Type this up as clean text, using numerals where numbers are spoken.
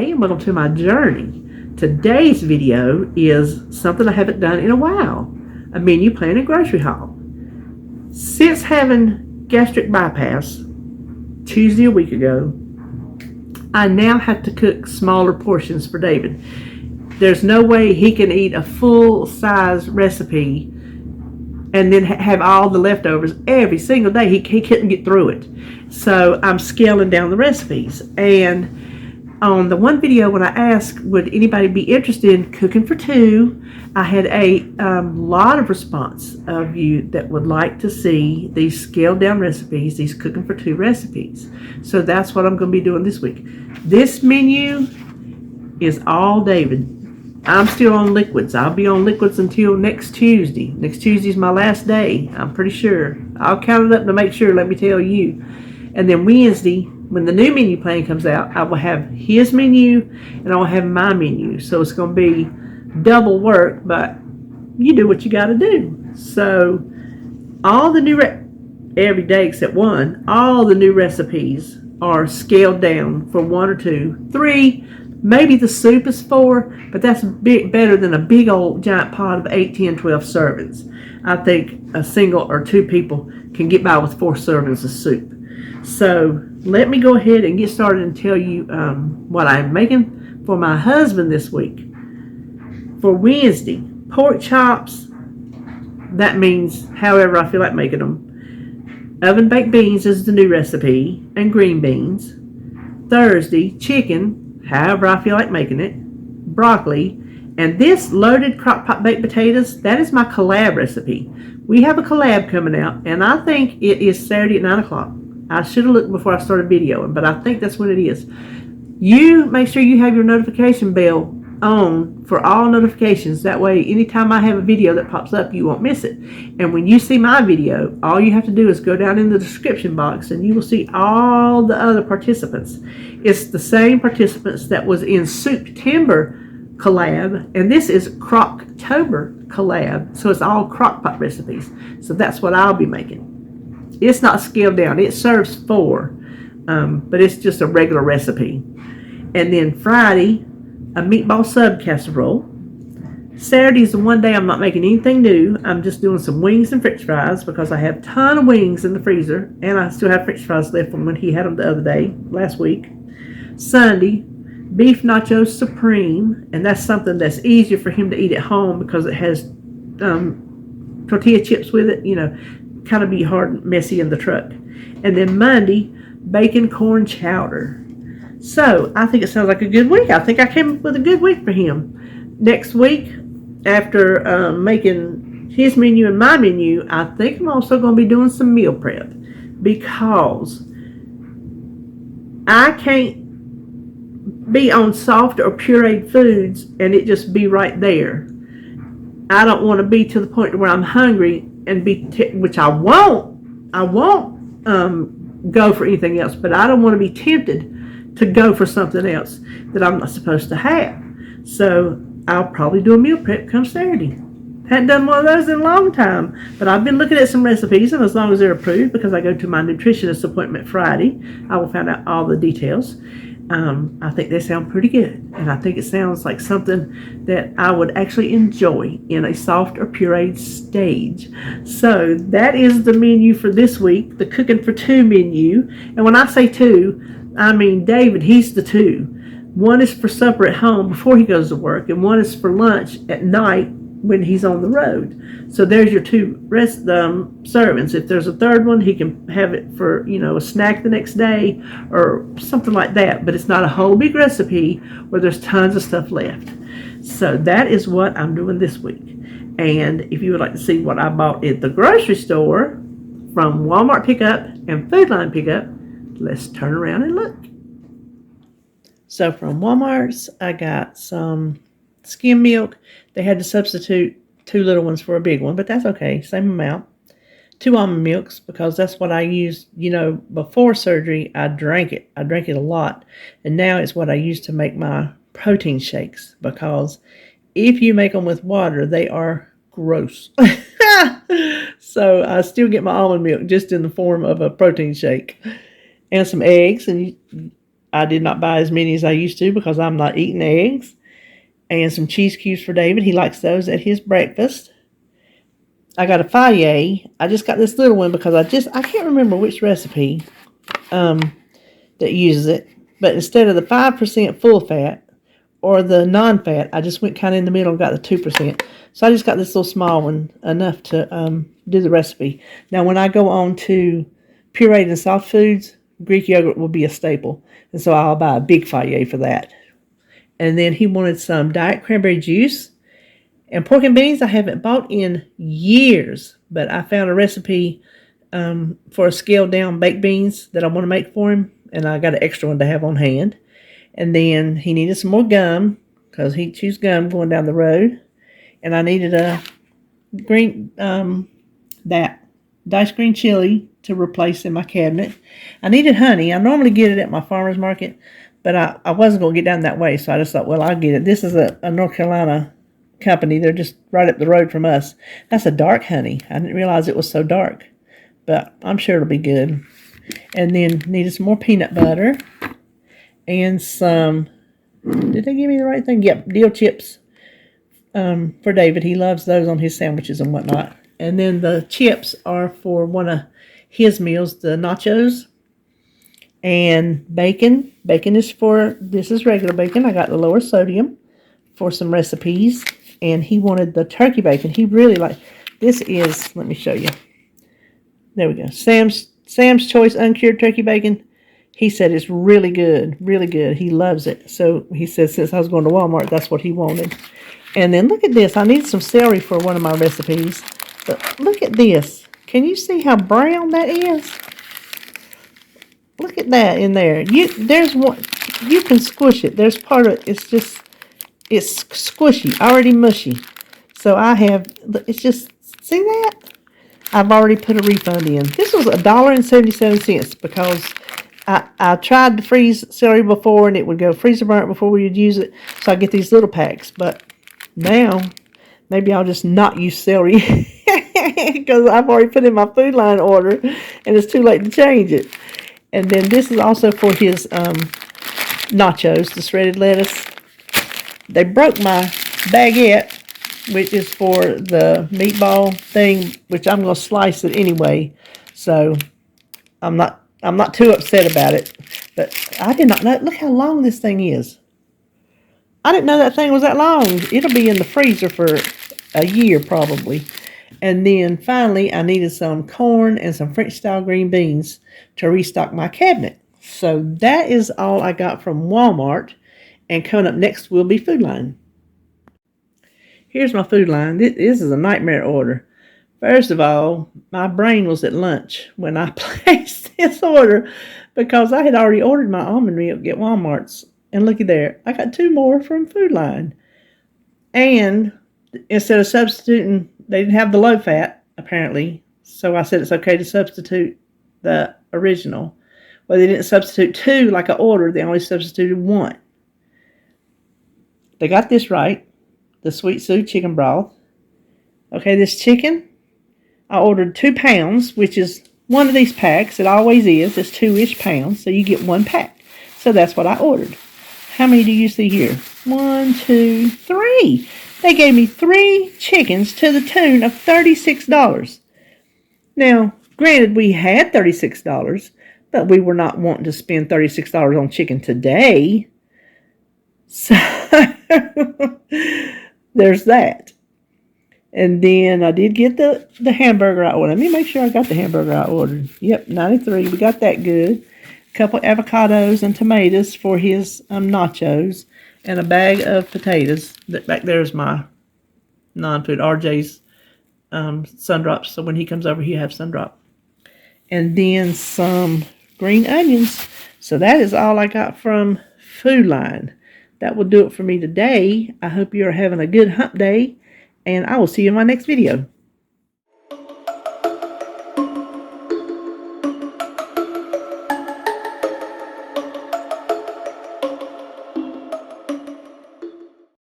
Hey, and welcome to my journey. Today's video is something I haven't done in a while. A menu plan and grocery haul. Since having gastric bypass Tuesday a week ago, I now have to cook smaller portions for David. There's no way he can eat a full-size recipe and then have all the leftovers every single day. He couldn't get through it. So I'm scaling down the recipes. And on the one video when I asked would anybody be interested in cooking for two, I had a lot of response of you that would like to see these scaled down recipes, these cooking for two recipes. So that's what I'm going to be doing this week. This menu is all David. I'm still on liquids. I'll be on liquids until next Tuesday. Next Tuesday is my last day, I'm pretty sure. I'll count it up to make sure, let me tell you. And then Wednesday, when the new menu plan comes out, I will have his menu and I will have my menu. So it's going to be double work, but you do what you got to do. So all the new, every day except one, all the new recipes are scaled down for 1 or 2, 3. Maybe the soup is 4, but that's a bit better than a big old giant pot of 8, 10, 12 servings. I think a single or 2 people can get by with 4 servings of soup. So let me go ahead and get started and tell you what I'm making for my husband this week. For Wednesday, pork chops, that means however I feel like making them. Oven baked beans is the new recipe, and green beans. Thursday, chicken, however I feel like making it. Broccoli, and this loaded crock pot baked potatoes, that is my collab recipe. We have a collab coming out, and I think it is Saturday at 9 o'clock. I should have looked before I started videoing, but I think that's when it is. You make sure you have your notification bell on for all notifications. That way, anytime I have a video that pops up, you won't miss it. And when you see my video, all you have to do is go down in the description box and you will see all the other participants. It's the same participants that was in September collab, and this is Crocktober collab. So it's all crock pot recipes. So that's what I'll be making. It's not scaled down. It serves 4, but it's just a regular recipe. And then Friday, a meatball sub casserole. Saturday is the one day I'm not making anything new. I'm just doing some wings and french fries because I have a ton of wings in the freezer, and I still have french fries left from when he had them the other day, last week. Sunday, beef nachos supreme, and that's something that's easier for him to eat at home because it has tortilla chips with it, you know, kind of be hard and messy in the truck. And then Monday, bacon corn chowder. So I think it sounds like a good week. I think I came up with a good week for him. Next week, after making his menu and my menu, I think I'm also going to be doing some meal prep because I can't be on soft or pureed foods and it just be right there. I don't want to be to the point where I'm hungry and be, which I won't go for anything else, but I don't want to be tempted to go for something else that I'm not supposed to have. So I'll probably do a meal prep come Saturday. Hadn't done one of those in a long time, but I've been looking at some recipes, and as long as they're approved, because I go to my nutritionist appointment Friday, I will find out all the details. I think they sound pretty good, and I think it sounds like something that I would actually enjoy in a soft or pureed stage. So that is the menu for this week, the cooking for two menu. And when I say 2, I mean David, he's the 2. One is for supper at home before he goes to work, and one is for lunch at night when he's on the road. So there's your 2 servings. If there's a third one, he can have it for, you know, a snack the next day or something like that. But it's not a whole big recipe where there's tons of stuff left. So that is what I'm doing this week. And if you would like to see what I bought at the grocery store from Walmart pickup and Food Line pickup, let's turn around and look. So from Walmart's, I got some skim milk. They had to substitute 2 little ones for a big one, but that's okay, same amount. 2 almond milks, because that's what I used, you know, before surgery. I drank it a lot, and now it's what I use to make my protein shakes, because if you make them with water, they are gross. So I still get my almond milk just in the form of a protein shake. And some eggs, and I did not buy as many as I used to because I'm not eating eggs. And some cheese cubes for David. He likes those at his breakfast. I got a Fayet. I just got this little one because I can't remember which recipe that uses it. But instead of the 5% full fat or the non-fat, I just went kind of in the middle and got the 2%. So I just got this little small one, enough to do the recipe. Now, when I go on to pureed and soft foods, Greek yogurt will be a staple. And so I'll buy a big Fayet for that. And then he wanted some diet cranberry juice. And pork and beans I haven't bought in years. But I found a recipe for a scaled down baked beans that I want to make for him. And I got an extra one to have on hand. And then he needed some more gum because he chews gum going down the road. And I needed a green, that diced green chili to replace in my cabinet. I needed honey. I normally get it at my farmer's market, but I wasn't going to get down that way. So I just thought, well, I'll get it. This is a North Carolina company. They're just right up the road from us. That's a dark honey. I didn't realize it was so dark, but I'm sure it'll be good. And then needed some more peanut butter and some, did they give me the right thing? Yep, dill chips for David. He loves those on his sandwiches and whatnot. And then the chips are for one of his meals, the nachos. And bacon. Bacon is for, this is regular bacon. I got the lower sodium for some recipes. And he wanted the turkey bacon. He really liked, this is, let me show you. There we go. Sam's Choice uncured turkey bacon. He said it's really good, really good. He loves it. So he said since I was going to Walmart, that's what he wanted. And then look at this. I need some celery for one of my recipes. But look at this. Can you see how brown that is? Look at that in there. There's one. You can squish it. There's part of it. It's squishy, already mushy. So I have. It's just, see that? I've already put a refund in. This was $1.77 because I tried to freeze celery before and it would go freezer burnt before we would use it. So I get these little packs. But now, maybe I'll just not use celery because I've already put in my Food Line order and it's too late to change it. And then this is also for his nachos, the shredded lettuce. They broke my baguette, which is for the meatball thing, which I'm going to slice it anyway. So I'm not too upset about it. But I did not know. Look how long this thing is. I didn't know that thing was that long. It'll be in the freezer for a year probably. And then finally, I needed some corn and some French style green beans to restock my cabinet. So that is all I got from Walmart. And coming up next will be Food Line. Here's my Food Line. This is a nightmare order. First of all, my brain was at lunch when I placed this order because I had already ordered my almond milk at Walmart's. And looky there, I got 2 more from Food Line. And instead of substituting, they didn't have the low fat, apparently. So I said it's okay to substitute the original. Well, they didn't substitute 2 like I ordered. They only substituted 1. They got this right. The Sweet Sue chicken broth. Okay, this chicken, I ordered 2 pounds, which is one of these packs. It always is. It's 2-ish pounds, so you get 1 pack. So that's what I ordered. How many do you see here? 1, 2, 3. They gave me 3 chickens to the tune of $36. Now, granted, we had $36, but we were not wanting to spend $36 on chicken today. So, there's that. And then I did get the hamburger I ordered. Let me make sure I got the hamburger I ordered. Yep, 93. We got that good. A couple avocados and tomatoes for his nachos. And a bag of potatoes. Back there is my non-food, RJ's Sundrops. So when he comes over, he'll have Sundrop. And then some green onions. So that is all I got from Food Line. That will do it for me today. I hope you're having a good hump day. And I will see you in my next video.